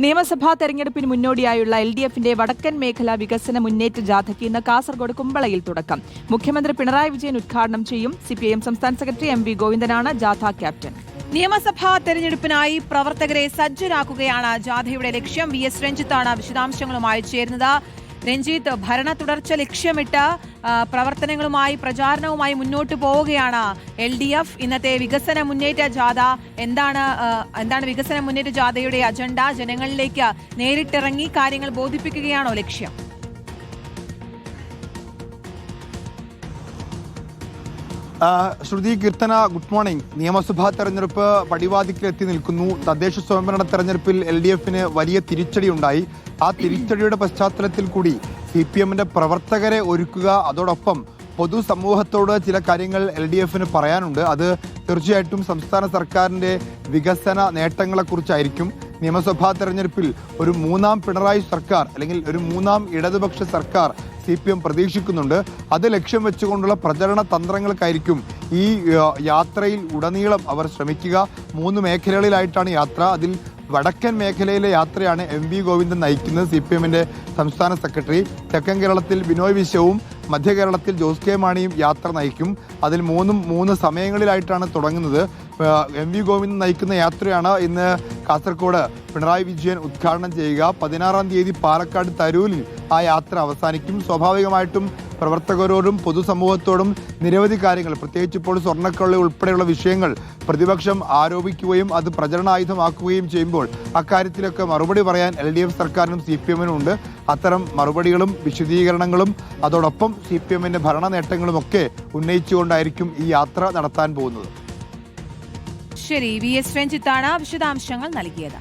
നിയമസഭാ തെരഞ്ഞെടുപ്പിന് മുന്നോടിയായുള്ള LDFന്റെ വടക്കൻ മേഖലാ വികസന മുന്നേറ്റ ജാഥയ്ക്ക് ഇന്ന് കാസർഗോഡ് കുമ്പളയിൽ തുടക്കം. മുഖ്യമന്ത്രി പിണറായി വിജയൻ ഉദ്ഘാടനം ചെയ്യും. CPIM സംസ്ഥാന സെക്രട്ടറി MV ഗോവിന്ദനാണ് ജാഥ ക്യാപ്റ്റൻ. നിയമസഭാ തെരഞ്ഞെടുപ്പിനായി പ്രവർത്തകരെ സജ്ജരാക്കുകയാണ് ജാഥയുടെ ലക്ഷ്യം. VS രഞ്ജിത്താണ് വിശദാംശങ്ങളുമായി ചേരുന്നത്. രഞ്ജിത്ത്, ഭരണ തുടർച്ച ലക്ഷ്യമിട്ട് പ്രവർത്തനങ്ങളുമായി പ്രചാരണവുമായി മുന്നോട്ട് പോവുകയാണ് LDF. ഇന്നത്തെ വികസന മുന്നേറ്റ ജാഥ എന്താണ് വികസന മുന്നേറ്റ ജാഥയുടെ അജണ്ട? ജനങ്ങളിലേക്ക് നേരിട്ടിറങ്ങി കാര്യങ്ങൾ ബോധിപ്പിക്കുകയാണോ ലക്ഷ്യം? ശ്രുതി, കീർത്തന, ഗുഡ് മോർണിംഗ്. നിയമസഭാ തെരഞ്ഞെടുപ്പ് പടിവാതിക്കലെത്തി നിൽക്കുന്നു. തദ്ദേശ സ്വയംഭരണ തെരഞ്ഞെടുപ്പിൽ LDFന് വലിയ തിരിച്ചടിയുണ്ടായി. ആ തിരിച്ചടിയുടെ പശ്ചാത്തലത്തിൽ കൂടി CPMന്റെ പ്രവർത്തകരെ ഒരുക്കുക, അതോടൊപ്പം പൊതുസമൂഹത്തോട് ചില കാര്യങ്ങൾ LDFന് പറയാനുണ്ട്. അത് തീർച്ചയായിട്ടും സംസ്ഥാന സർക്കാരിൻ്റെ വികസന നേട്ടങ്ങളെക്കുറിച്ചായിരിക്കും. നിയമസഭാ തെരഞ്ഞെടുപ്പിൽ ഒരു മൂന്നാം പിണറായി സർക്കാർ അല്ലെങ്കിൽ ഒരു മൂന്നാം ഇടതുപക്ഷ സർക്കാർ CPM പ്രതീക്ഷിക്കുന്നുണ്ട്. അത് ലക്ഷ്യം വെച്ചുകൊണ്ടുള്ള പ്രചരണ തന്ത്രങ്ങൾക്കായിരിക്കും ഈ യാത്രയിൽ ഉടനീളം അവർ ശ്രമിക്കുക. 3 മേഖലകളിലായിട്ടാണ് യാത്ര. അതിൽ വടക്കൻ മേഖലയിലെ യാത്രയാണ് MV ഗോവിന്ദൻ നയിക്കുന്നത്, CPMന്റെ സംസ്ഥാന സെക്രട്ടറി. തെക്കൻ കേരളത്തിൽ ബിനോയ് വിശ്വവും മധ്യ കേരളത്തിൽ ജോസ് കെ മാണിയും യാത്ര നയിക്കും. അതിൽ 3 സമയങ്ങളിലായിട്ടാണ് തുടങ്ങുന്നത്. MV ഗോവിന്ദൻ നയിക്കുന്ന യാത്രയാണ് ഇന്ന് കാസർഗോഡ് പിണറായി വിജയൻ ഉദ്ഘാടനം ചെയ്യുക. 16-ാം തീയതി പാലക്കാട് തരൂരിൽ ആ യാത്ര അവസാനിക്കും. സ്വാഭാവികമായിട്ടും പ്രവർത്തകരോടും പൊതുസമൂഹത്തോടും നിരവധി കാര്യങ്ങൾ, പ്രത്യേകിച്ച് ഇപ്പോൾ സ്വർണ്ണക്കൊള്ള ഉൾപ്പെടെയുള്ള വിഷയങ്ങൾ പ്രതിപക്ഷം ആരോപിക്കുകയും അത് പ്രചരണായുധമാക്കുകയും ചെയ്യുമ്പോൾ അക്കാര്യത്തിലൊക്കെ മറുപടി പറയാൻ LDF സർക്കാരിനും CPMനും ഉണ്ട്. അത്തരം മറുപടികളും വിശദീകരണങ്ങളും അതോടൊപ്പം CPMന്റെ ഭരണ നേട്ടങ്ങളുമൊക്കെ ഉന്നയിച്ചുകൊണ്ടായിരിക്കും ഈ യാത്ര നടത്താൻ പോകുന്നത്. ശരി, VS രഞ്ജിത്താണ് വിശദാംശങ്ങൾ നൽകിയത്.